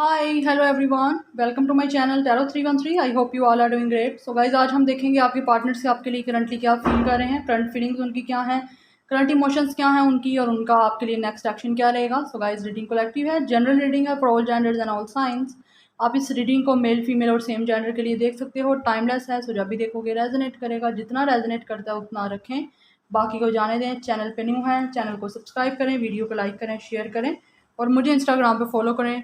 Hi hello everyone, welcome to my channel Tarot 313। I hope you all are doing great. So guys, आज हम देखेंगे आपके partner से आपके लिए करंटली क्या फील कर रहे हैं, करंट फीलिंग्स उनकी क्या हैं, करंट इमोशंस क्या हैं उनकी, और उनका आपके लिए नेक्स्ट एक्शन क्या रहेगा। सो गाइज, रीडिंग कलेक्टिव है, जनरल रीडिंग है for all genders and all science. आप इस रीडिंग को मेल फीमेल और सेम जेंडर के लिए देख सकते हो। टाइमलेस है, सो जब भी देखोगे रेजोनेट करेगा। जितना रेजोनेट करता है उतना रखें, बाकी को जाने दें। चैनल पे न्यू है, चैनल को सब्सक्राइब करें, वीडियो को लाइक करें, शेयर करें और मुझे इंस्टाग्राम पे फॉलो करें।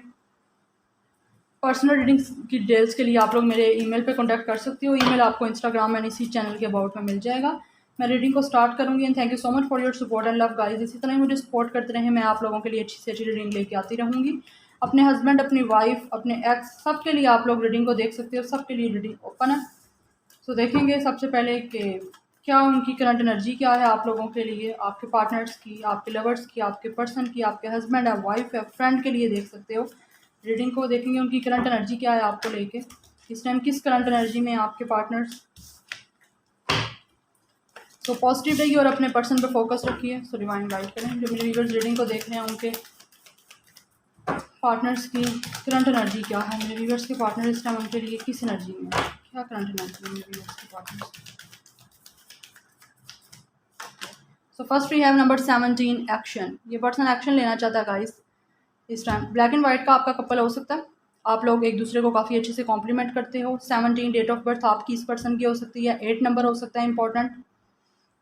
पर्सनल रीडिंग्स की डिटेल्स के लिए आप लोग मेरे ईमेल पे कांटेक्ट कर सकते हो। ईमेल आपको इंस्टाग्राम एंड इसी चैनल के अबाउट में मिल जाएगा। मैं रीडिंग को स्टार्ट करूँगी and thank you so much for your support and love guys. इसी तरह ही मुझे सपोर्ट करते रहें, मैं आप लोगों के लिए अच्छी से अच्छी रीडिंग लेके आती रहूँगी। अपने हस्बैंड, अपनी वाइफ, अपने एक्स, सबके लिए आप लोग रीडिंग को देख सकते हो। सबके लिए रीडिंग ओपन है। तो देखेंगे सबसे पहले कि क्या उनकी करंट एनर्जी क्या है आप लोगों के लिए, आपके पार्टनर्स की, आपके लवर्स की, आपके पर्सन की, आपके हस्बैंड है, वाइफ है, फ्रेंड के लिए देख सकते हो। रीडिंग को देखेंगे उनकी करंट एनर्जी क्या है आपको लेके, इस टाइम किस करंट एनर्जी में आपके पार्टनर्स। तो पॉजिटिव रहिए और अपने पर्सन पे फोकस रखिए। सो डिवाइन गाइड करें जो मेरे व्यूअर्स रीडिंग को देख रहे हैं, उनके पार्टनर्स की करंट एनर्जी क्या है। मेरे व्यूअर्स के पार्टनर इस टाइम उनके लिए किस एनर्जी में है, क्या करंट एनर्जी है मेरे व्यूअर्स के partners. So first we have number 17, action. ये पर्सन एक्शन लेना चाहता है गाइस इस टाइम। ब्लैक एंड वाइट का आपका कपल हो सकता है। आप लोग एक दूसरे को काफ़ी अच्छे से कॉम्प्लीमेंट करते हो। 17 डेट ऑफ बर्थ आपकी इस पर्सन की हो सकती है। 8 नंबर हो सकता है इंपॉर्टेंट।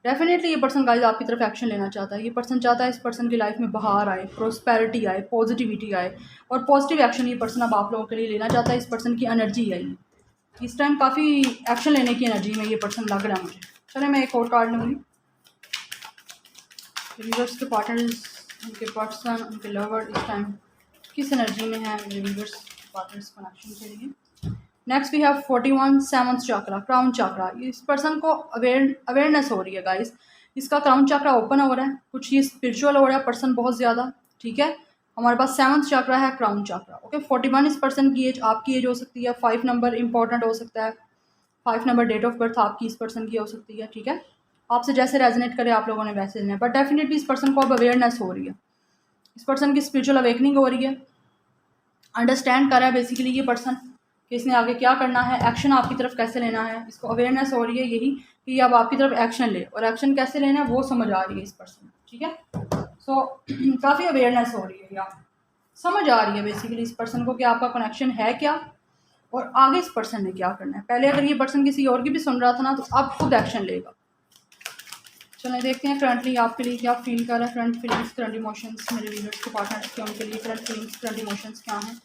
डेफिनेटली ये पर्सन गाइस आपकी तरफ एक्शन लेना चाहता है। ये पर्सन चाहता है इस पर्सन की लाइफ में बाहर आए, प्रोस्पेरिटी आए, पॉजिटिविटी आए और पॉजिटिव एक्शन ये पर्सन अब आप लोगों के लिए लेना चाहता है। इस पर्सन की एनर्जी आई इस टाइम, काफ़ी एक्शन लेने की एनर्जी में ये पर्सन लग रहा है मुझे। चले मैं एक और कार्ड लूँगी। व्यूअर्स के पार्टनर्स, उनके पर्सन, उनके लवर इस टाइम किस एनर्जी में है मेरे व्यूअर्स पार्टनर्स कनेक्शन के लिए। Next we have 41, seventh chakra, crown chakra. इस पर्सन को अवेयरनेस हो रही है गाइस। इसका क्राउन चक्रा ओपन हो रहा है, कुछ ये स्पिरिचुअल हो रहा है पर्सन बहुत ज़्यादा। ठीक है, हमारे पास सेवंथ चक्रा है, क्राउन चक्रा। ओके, 41 इस पर्सन की एज, आपकी एज हो सकती है। 5 नंबर इंपॉर्टेंट हो सकता है। 5 नंबर डेट ऑफ बर्थ आपकी इस पर्सन की हो सकती है। ठीक है, आपसे जैसे रेजोनेट करे आप लोगों ने वैसे लेना है, बट डेफिनेटली इस पर्सन को अब अवेयरनेस हो रही है। इस पर्सन की स्पिरिचुअल अवेकनिंग हो रही है। अंडरस्टैंड कर रहा है बेसिकली ये पर्सन कि इसने आगे क्या करना है, एक्शन आपकी तरफ कैसे लेना है। इसको अवेयरनेस हो रही है यही कि अब आपकी तरफ एक्शन ले, और एक्शन कैसे लेना है वो समझ आ रही है इस पर्सन। ठीक है, सो काफ़ी अवेयरनेस हो रही है या समझ आ रही है बेसिकली इस पर्सन को कि आपका कनेक्शन है क्या और आगे इस पर्सन ने क्या करना है। पहले अगर ये पर्सन किसी और की भी सुन रहा था ना, तो अब खुद एक्शन लेगा। चलिए देखते हैं करंटली आपके लिए क्या फील कर रहा है। करंट फीलिंग्स, करंट इमोशंस मेरे व्यूअर्स के पार्टनर्स के, उनके लिए करंट फीलिंग्स, करंट इमोशंस क्या हैं,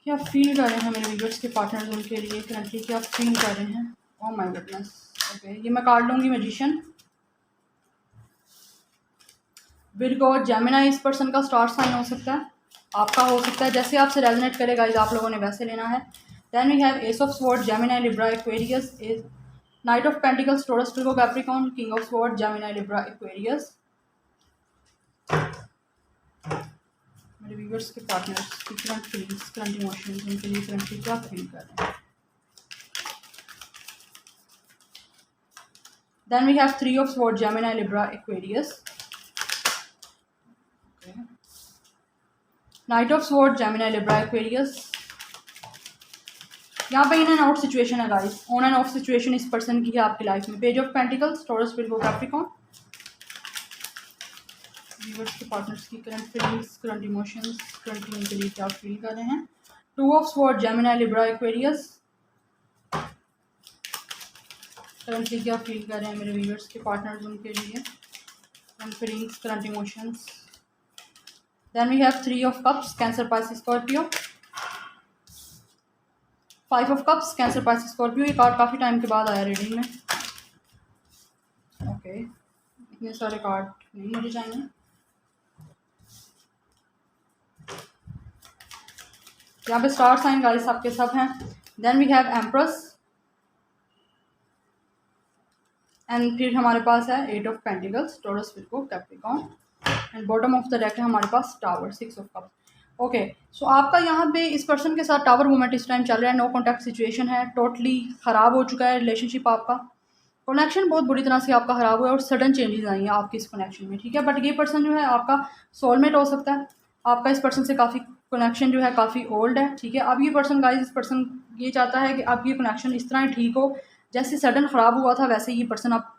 क्या फील कर रहे हैं मेरे व्यूअर्स के पार्टनर्स, उनके लिए करंटली क्या फील कर रहे हैं। Oh my goodness. ओके, ये मैं कार्ड लूँगी मैजिशियन। विर्गो, जेमिनी इस पर्सन का स्टार साइन हो सकता है, आपका हो सकता है। जैसे आपसे रेजोनेट करेगा इस आप लोगों ने वैसे लेना है। Then we have ace of sword, Gemini, Libra, Aquarius, knight of pentacles, Taurus, Virgo, Capricorn, king of sword, Gemini, Libra, Aquarius. मेरे व्यूअर्स के पार्टनर्स की करंट फीलिंग्स, करंट इमोशंस, उनके लिए करंटली क्या फील कर रहे हैं। Then we have 3 of sword, Gemini, Libra, Aquarius. Knight of sword, Gemini, Libra, Aquarius. यहाँ पे इन एंड आउट सिचुएशन है guys, on and off situation इस पर्सन की है आपकी लाइफ में। Page of pentacles, Taurus, Virgo, Capricorn. Viewers के partners की current feelings, current emotions, currently उनके लिए क्या फील कर रहे हैं। 2 of sword, Gemini, Libra, Aquarius. Currently क्या फील कर रहे हैं मेरे व्यूअर्स के पार्टनर्स, उनके लिए current feelings, current emotions. Then we have 3 of cups, cancer, Pisces, Scorpio. 5 of cups, cancer, Pisces, Scorpio. ये कार्ड काफ़ी टाइम के बाद आया रीडिंग में। ओके, इतने सारे कार्ड नहीं मुझे चाहिए। यहाँ पे स्टार साइन गाइस आपके सब हैं। Then we have empress and फिर हमारे पास है 8 of pentacles, Taurus, Virgo, Capricorn and bottom of the deck है हमारे पास tower, 6 of cups. Okay, so आपका यहाँ पे इस पर्सन के साथ टावर मूवमेंट इस टाइम चल रहा है। नो कॉन्टैक्ट सिचुएशन है, टोटली ख़राब हो चुका है रिलेशनशिप आपका। कनेक्शन बहुत बुरी तरह से आपका ख़राब हुआ है और सडन चेंजेस आई हैं आपकी इस कनेक्शन में। ठीक है, बट ये पर्सन जो है आपका सोलमेट हो सकता है। आपका इस पर्सन से काफ़ी कनेक्शन जो है काफ़ी ओल्ड है, ठीक है। अब ये पर्सन गाइस, इस पर्सन ये चाहता है कि अब ये कनेक्शन इस तरह ठीक हो, जैसे सडन ख़राब हुआ था वैसे ये पर्सन अब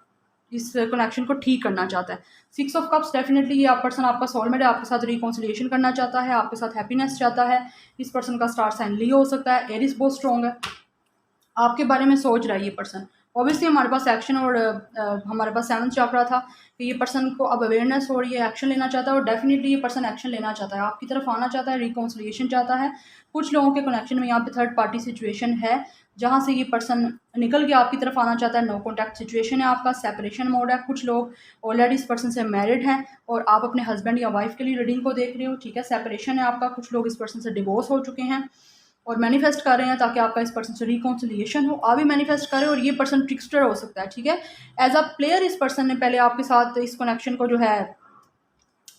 इस कनेक्शन को ठीक करना चाहता है। 6 ऑफ कप्स, डेफिनेटली ये आप पर्सन आपका सोलमेट है, आपके साथ रिकॉन्सिलिएशन करना चाहता है, आपके साथ हैप्पीनेस चाहता है। इस पर्सन का स्टार साइन लियो हो सकता है, एरिस बहुत स्ट्रॉन्ग है, आपके बारे में सोच रहा है ये पर्सन। ऑब्वियसली हमारे पास एक्शन और हमारे पास 7th चक्रा था कि ये पर्सन को अब अवेयरनेस हो रही है, एक्शन लेना चाहता है और डेफिनेटली ये पर्सन एक्शन लेना चाहता है, आपकी तरफ आना चाहता है, रिकॉन्सिलिएशन चाहता है। कुछ लोगों के कनेक्शन में यहाँ पे थर्ड पार्टी सिचुएशन है जहाँ से ये पर्सन निकल के आपकी तरफ आना चाहता है। नो कॉन्टैक्ट सिचुएशन है, आपका सेपरेशन मोड है। कुछ लोग ऑलरेडी इस पर्सन से मैरिड हैं और आप अपने हस्बैंड या वाइफ के लिए रीडिंग को देख रहे हो, ठीक है। सेपरेशन है आपका, कुछ लोग इस पर्सन से डिवोर्स हो चुके हैं और मैनिफेस्ट कर रहे हैं ताकि आपका इस पर्सन से रिकॉन्सिलिएशन हो। आप भी मैनिफेस्ट करें और ये पर्सन ट्रिक्स्टर हो सकता है, ठीक है। एज अ प्लेयर इस पर्सन ने पहले आपके साथ इस कनेक्शन को जो है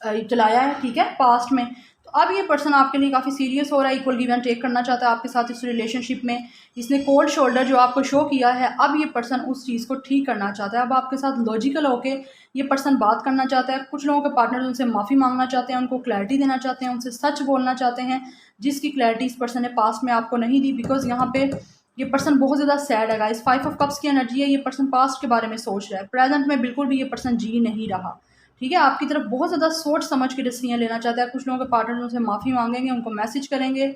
चलाया है, ठीक है, पास्ट में। तो अब ये पर्सन आपके लिए काफ़ी सीरियस हो रहा है, इक्वल गिव एंड टेक करना चाहता है आपके साथ इस रिलेशनशिप में। इसने कोल्ड शोल्डर जो आपको शो किया है, अब ये पर्सन उस चीज़ को ठीक करना चाहता है। अब आपके साथ लॉजिकल होके ये पर्सन बात करना चाहता है। कुछ लोगों के पार्टनर उनसे माफ़ी मांगना चाहते हैं, उनको क्लैरिटी देना चाहते हैं, उनसे सच बोलना चाहते हैं, जिसकी क्लैरिटी इस पर्सन ने पास्ट में आपको नहीं दी। बिकॉज यहाँ पे ये पर्सन बहुत ज़्यादा सैड है गाइस। 5 ऑफ कप्स की एनर्जी है, ये पर्सन पास्ट के बारे में सोच रहा है, प्रेजेंट में बिल्कुल भी ये पर्सन जी नहीं रहा, ठीक है। आपकी तरफ बहुत ज़्यादा सोच समझ के डिसीजन लेना चाहता है। कुछ लोगों के पार्टनर उनसे माफ़ी मांगेंगे, उनको मैसेज करेंगे,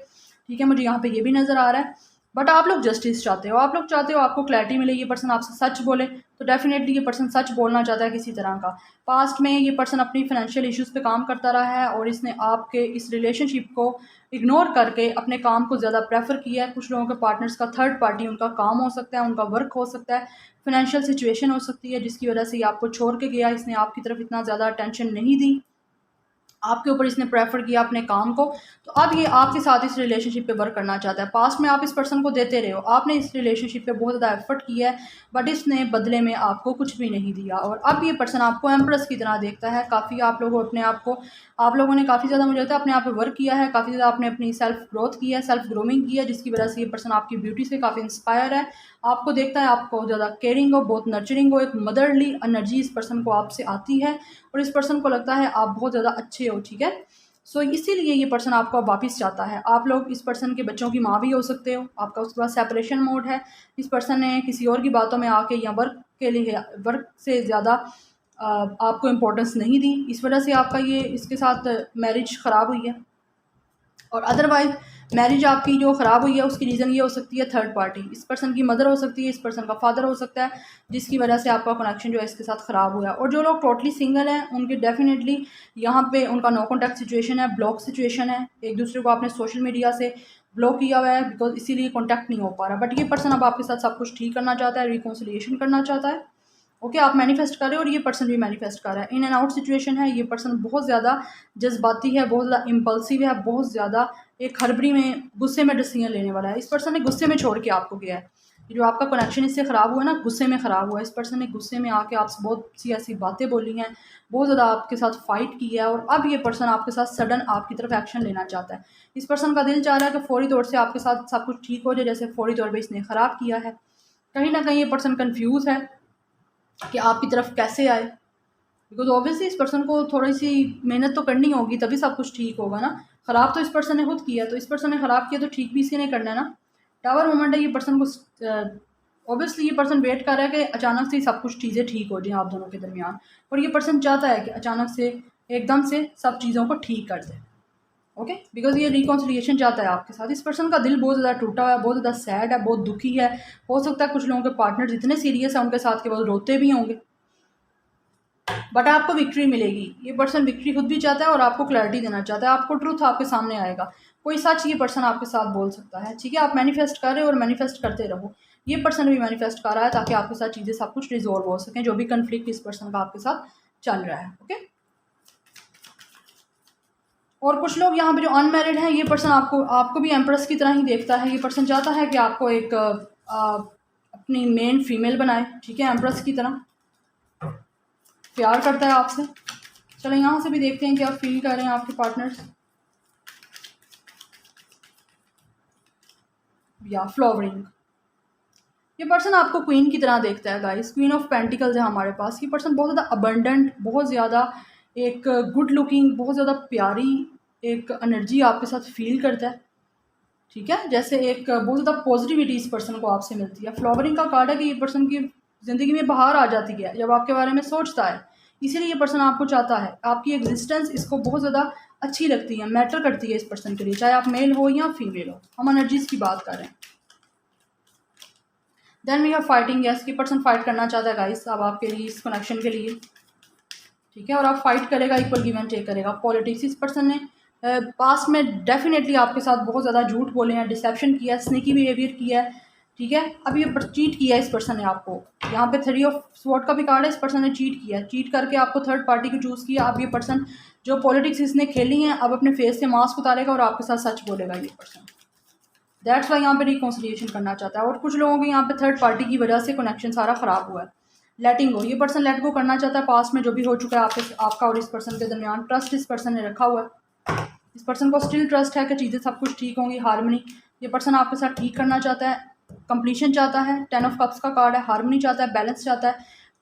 ठीक है, मुझे यहाँ पे ये भी नज़र आ रहा है। बट आप लोग जस्टिस चाहते हो, आप लोग चाहते हो आपको क्लैरिटी मिले, ये पर्सन आपसे सच बोले। तो डेफिनेटली ये पर्सन सच बोलना चाहता है किसी तरह का। पास्ट में ये पर्सन अपनी फाइनेंशियल इश्यूज़ पे काम करता रहा है और इसने आपके इस रिलेशनशिप को इग्नोर करके अपने काम को ज़्यादा प्रेफर किया है। कुछ लोगों के पार्टनर्स का थर्ड पार्टी उनका काम हो सकता है, उनका वर्क हो सकता है, फाइनेंशियल सिचुएशन हो सकती है, जिसकी वजह से ये आपको छोड़ के गया। इसने आपकी तरफ इतना ज़्यादा अटेंशन नहीं दी, आपके ऊपर इसने प्रेफर किया अपने काम को। तो अब ये आपके साथ इस रिलेशनशिप पे वर्क करना चाहता है। पास्ट में आप इस पर्सन को देते रहे हो, आपने इस रिलेशनशिप पे बहुत ज़्यादा एफर्ट किया है, बट इसने बदले में आपको कुछ भी नहीं दिया। और अब ये पर्सन आपको एम्प्रेस की तरह देखता है। काफ़ी आप लोगों अपने आप को, आप लोगों ने काफ़ी ज़्यादा, मुझे लगता है, अपने आप पे वर्क किया है, काफ़ी ज़्यादा आपने अपनी सेल्फ ग्रोथ की है, सेल्फ ग्रूमिंग की है, जिसकी वजह से ये पर्सन आपकी ब्यूटी से काफ़ी इंस्पायर है। आपको देखता है, आपको ज़्यादा केयरिंग हो, बहुत नर्चरिंग हो, एक मदरली एनर्जी इस पर्सन को आपसे आती है और इस पर्सन को लगता है आप बहुत ज़्यादा अच्छे हो, ठीक है। सो इसीलिए ये पर्सन आपको अब वापस चाहता है। आप लोग इस पर्सन के बच्चों की माँ भी हो सकते हो, आपका उसके बाद सेपरेशन मोड है। इस पर्सन ने किसी और की बातों में आके या वर्क के लिए, वर्क से ज़्यादा आपको इम्पोर्टेंस नहीं दी, इस वजह से आपका ये इसके साथ मैरिज ख़राब हुई है। और अदरवाइज़ मैरिज आपकी जो ख़राब हुई है उसकी रीज़न ये हो सकती है थर्ड पार्टी। इस पर्सन की मदर हो सकती है, इस पर्सन का फादर हो सकता है, जिसकी वजह से आपका कनेक्शन जो है इसके साथ ख़राब हुआ है। और जो लोग टोटली सिंगल हैं उनके डेफिनेटली यहाँ पे उनका नो कॉन्टैक्ट सिचुएशन है, ब्लॉक सिचुएशन है, एक दूसरे को आपने सोशल मीडिया से ब्लॉक किया हुआ है, बिकॉज इसीलिए कॉन्टैक्ट नहीं हो पा रहा। बट ये पर्सन अब आपके साथ सब कुछ ठीक करना चाहता है, रिकॉन्सिलिएशन करना चाहता है। ओके, आप मैनिफेस्ट कर रहे हो और ये पर्सन भी मैनिफेस्ट कर रहा है। इन एंड आउट सिचुएशन है, ये पर्सन बहुत ज़्यादा जज्बाती है, बहुत ज़्यादा इम्पल्सिव है, बहुत ज़्यादा एक हड़बड़ी में, गुस्से में डिसीजन लेने वाला है। इस पर्सन ने गुस्से में छोड़ के आपको गया है। ये जो आपका कनेक्शन इससे ख़राब हुआ ना, गुस्से में ख़राब हुआ। इस पर्सन ने गुस्से में आके आपसे बहुत सी ऐसी बातें बोली हैं, बहुत ज़्यादा आपके साथ फाइट की है और अब ये पर्सन आपके साथ सडन आपकी तरफ एक्शन लेना चाहता है। इस पर्सन का दिल चाह रहा है कि फौरी तौर से आपके साथ सब कुछ ठीक हो जाए, जैसे फौरी तौर पर इसने ख़राब किया है। कहीं ना कहीं ये पर्सन कन्फ्यूज़ है कि आपकी तरफ कैसे आए, बिकॉज ऑब्वियसली इस पर्सन को थोड़ी सी मेहनत तो करनी होगी, तभी सब कुछ ठीक होगा ना। ख़राब तो इस पर्सन ने खुद किया, तो इस पर्सन ने ख़राब किया तो ठीक भी इसी ने करना है ना। टावर मोमेंट है, ये पर्सन को ऑब्वियसली ये पर्सन वेट कर रहा है कि अचानक से सब कुछ चीज़ें ठीक हो जाएं आप दोनों के दरमियान, और ये पर्सन चाहता है कि अचानक से एकदम से सब चीज़ों को ठीक कर दे। ओके, बिकॉज ये रिकॉन्सिलिएशन चाहता है आपके साथ। इस पर्सन का दिल बहुत ज़्यादा टूटा हुआ है, बहुत ज़्यादा सैड है, बहुत दुखी है। हो सकता है कुछ लोगों के पार्टनर इतने सीरियस हैं उनके साथ के वो रोते भी होंगे, बट आपको विक्ट्री मिलेगी। ये पर्सन विक्ट्री खुद भी चाहता है और आपको क्लैरिटी देना चाहता है, आपको ट्रूथ आपके सामने आएगा, कोई सच ये पर्सन आपके साथ बोल सकता है, ठीक है। आप मैनिफेस्ट कर रहे हो और मैनिफेस्ट करते रहो। ये पर्सन भी मैनिफेस्ट कर रहा है ताकि आपके साथ चीज़ें सब कुछ रिजॉल्व हो सकें, जो भी कन्फ्लिक्ट इस पर्सन का आपके साथ चल रहा है। ओके, और कुछ लोग यहाँ पे जो अनमैरिड हैं, ये पर्सन आपको भी एम्प्रेस की तरह ही देखता है। ये पर्सन चाहता है कि आपको एक अपनी मेन फीमेल बनाए, ठीक है, एम्प्रेस की तरह प्यार करता है आपसे। चलो यहाँ से भी देखते हैं क्या फील कर रहे हैं आपके पार्टनर्स। या फ्लावरिंग, ये पर्सन आपको क्वीन की तरह देखता है गाइस। क्वीन ऑफ पेंटिकल्स है हमारे पास। ये पर्सन बहुत ज़्यादा अबंडेंट, बहुत ज़्यादा एक गुड लुकिंग, बहुत ज़्यादा प्यारी एक एनर्जी आपके साथ फील करता है, ठीक है, जैसे एक बहुत ज़्यादा पॉजिटिविटी इस पर्सन को आपसे मिलती है। फ्लावरिंग का कार्ड है कि ये पर्सन की ज़िंदगी में बाहर आ जाती है जब आपके बारे में सोचता है, इसीलिए ये पर्सन आपको चाहता है। आपकी एग्जिस्टेंस इसको बहुत ज़्यादा अच्छी लगती है, मैटर करती है इस पर्सन के लिए, चाहे आप मेल हो या फीमेल हो। हम एनर्जीज की बात कर रहे हैं। Then we are fighting, yes कि पर्सन फाइट करना चाहता है गाइस अब आपके लिए, इस कनेक्शन के लिए, ठीक है, और आप फाइट करेगा, इक्वल गिव एंड टेक करेगा। पॉलिटिक्स, इस पर्सन ने पास्ट में डेफिनेटली आपके साथ बहुत ज़्यादा झूठ बोले हैं, डिसेप्शन किया है, स्नेकी बिहेवियर किया है, ठीक है। अब ये चीट किया है इस पर्सन ने आपको, यहाँ पे 3 ऑफ स्वॉर्ड का भी कार्ड है, इस पर्सन ने चीट किया है, चीट करके आपको थर्ड पार्टी को चूज़ किया। अब ये पर्सन जो पॉलिटिक्स इसने खेली है अब अपने फेस से मास्क उतारेगा और आपके साथ सच बोलेगा ये पर्सन। दैट्स वाई यहाँ पे रिकॉन्सिलिएशन करना चाहता है। और कुछ लोगों के यहाँ पे थर्ड पार्टी की वजह से कनेक्शन सारा ख़राब हुआ है। लेटिंग गो, ये पर्सन लेट गो करना चाहता है पास्ट में जो भी हो चुका है आपका और इस पर्सन के दरमियान। ट्रस्ट इस पर्सन ने रखा हुआ है, इस पर्सन को स्टिल ट्रस्ट है कि चीज़ें सब कुछ ठीक होंगी, हारमनी। ये पर्सन आपके साथ ठीक करना चाहता है, कंप्लीशन चाहता है। 10 ऑफ कप्स का कार्ड है, हारमनी चाहता है, बैलेंस चाहता है।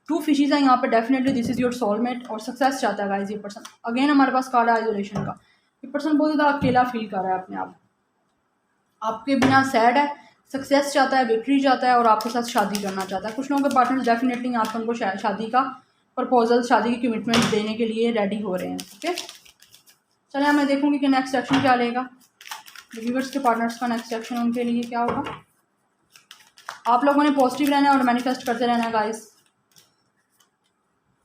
2 फिशेज है यहाँ पे, definitely this is your soulmate, और सक्सेस चाहता है गाइस ये पर्सन। अगेन हमारे पास कार्ड है आइसोलेशन का, ये पर्सन बहुत ज़्यादा अकेला फील कर रहा है अपने आप, आपके बिना सैड है, सक्सेस चाहता है, विक्ट्री चाहता है और आपके साथ शादी करना चाहता है। कुछ लोगों के पार्टनर डेफिनेटली यहाँ पर उनको शादी का प्रपोजल, शादी की कमिटमेंट देने के लिए रेडी हो रहे हैं, ओके। चलिए मैं देखूंगी कि नेक्स्ट सेक्शन क्या लेगा, व्यूअर्स के पार्टनर्स का नेक्स्ट सेक्शन उनके लिए क्या होगा। आप लोगों ने पॉजिटिव रहना है और मैनिफेस्ट करते रहना है गाइस।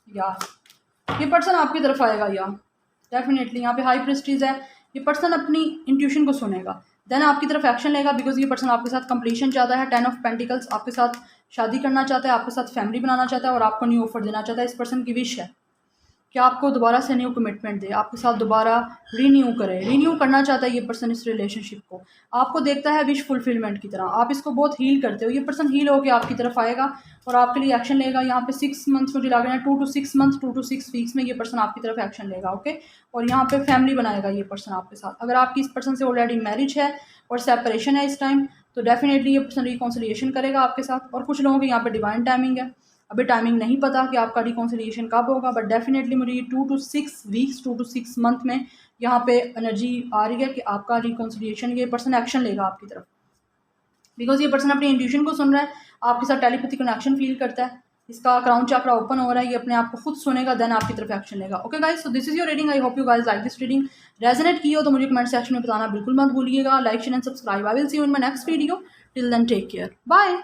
यार ये पर्सन आपकी तरफ आएगा यार, डेफिनेटली यहाँ पे हाई प्रेस्टीज है, ये पर्सन अपनी इंट्यूशन को सुनेगा, देन आपकी तरफ एक्शन लेगा, बिकॉज ये पर्सन आपके साथ कंप्लीशन चाहता है। 10 ऑफ पेंटिकल्स, आपके साथ शादी करना चाहता है, आपके साथ फैमिली बनाना चाहता है और आपको न्यू ऑफर देना चाहता है। इस पर्सन की विश है कि आपको दोबारा से न्यू कमिटमेंट दे, आपके साथ दोबारा रीन्यू करे, रीन्यू करना चाहता है ये पर्सन इस रिलेशनशिप को। आपको देखता है विश फुलफिलमेंट की तरह, आप इसको बहुत हील करते हो। ये पर्सन हील होकर आपकी तरफ आएगा और आपके लिए एक्शन लेगा। यहाँ पे 6 मंथ्स मुझे लग रहा है, 2 to 6 मंथ्स, 2 to 6 वीक्स में ये पर्सन आपकी तरफ एक्शन लेगा, ओके। और यहाँ पे फैमिली बनाएगा ये पर्सन आपके साथ। अगर आपकी इस पर्सन से ऑलरेडी मैरिज है और सेपरेशन है इस टाइम, तो डेफिनेटली ये पर्सन रिकॉन्सिलिएशन करेगा आपके साथ। और कुछ लोगों के यहाँ पे डिवाइन टाइमिंग है, अभी टाइमिंग नहीं पता कि आपका रिकॉन्सिलिएशन कब होगा, बट डेफिनेटली मुझे ये 2 to 6 वीक्स, 2 to 6 मंथ में यहाँ पे एनर्जी आ रही है कि आपका रिकॉन्सिलिएशन, ये पर्सन एक्शन लेगा आपकी तरफ, बिकॉज ये पर्सन अपनी इंट्यूशन को सुन रहा है, आपके साथ टेलीपैथी कनेक्शन फील करता है, इसका क्राउन चक्रा ओपन हो रहा है, ये अपने आप को खुद सुनेगा, देन आपकी तरफ एक्शन लेगा, okay guys. So this is your reading, I hope you guys like this reading. Resonate की हो तो मुझे कमेंट सेक्शन में बताना बिल्कुल मत भूलिएगा। Like share and subscribe. I will see you in my next video. Till then take care, bye.